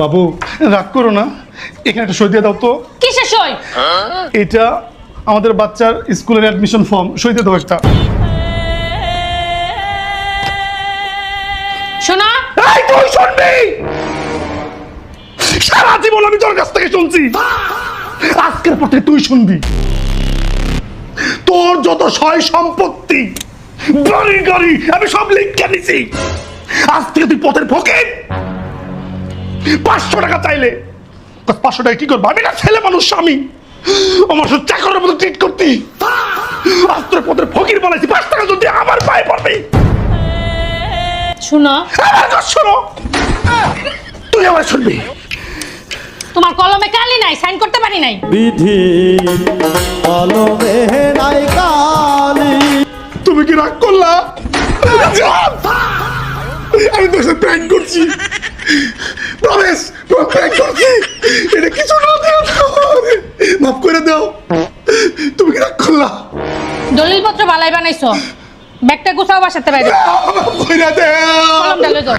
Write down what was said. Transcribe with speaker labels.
Speaker 1: বাবু রাগ করো না, এখানে একটা সই দিয়ে দাও তো।
Speaker 2: কিসের সই?
Speaker 1: এটা আমাদের বাচ্চার স্কুলের অ্যাডমিশন ফর্ম, সই দিয়ে দাও একটা।
Speaker 2: শোনা,
Speaker 1: এই তুই শুনবি? সারা জীবন আমি তোর কাছ থেকে শুনছি, আজকের পর থেকে তুই শুনবি। তোর যত সয় সম্পত্তি বাড়ি গাড়ি আমি সব লিখে নিছি। আজ থেকে তুই পথের ফকির। 500 টাকা চাইলে 500 টাকা কি করবো? আমি না ছেলে মানুষ, স্বামী, আমার সাথে চাকরের মতো ট্রিট করতি। আজ তোর পথের ফকির বানাইছি, 5 টাকা যদি আমার পায়ে পড়বি।
Speaker 2: শোনো,
Speaker 1: আমার কথা শোনো, তুই আমার শুনবি।
Speaker 2: তোমার কলমে কালি নাই, সাইন করতে পারি নাই।
Speaker 3: বিধি কলমে নাই কালি।
Speaker 1: তুমি কি রাগ করলা? আমি তোর সাথে প্র্যাঙ্ক করছি, প্রমেশ, প্র্যাঙ্ক করছি। এটা কিছু না, মাফ করে দাও। তুমি কি রাগ করলা?
Speaker 2: দলিলপত্র বালাই বানাইছো, ব্যাগটা গুছাও, বাসাতে বাইরে
Speaker 1: মাফ করে দাও।
Speaker 2: কলমটা লয়ে যাও।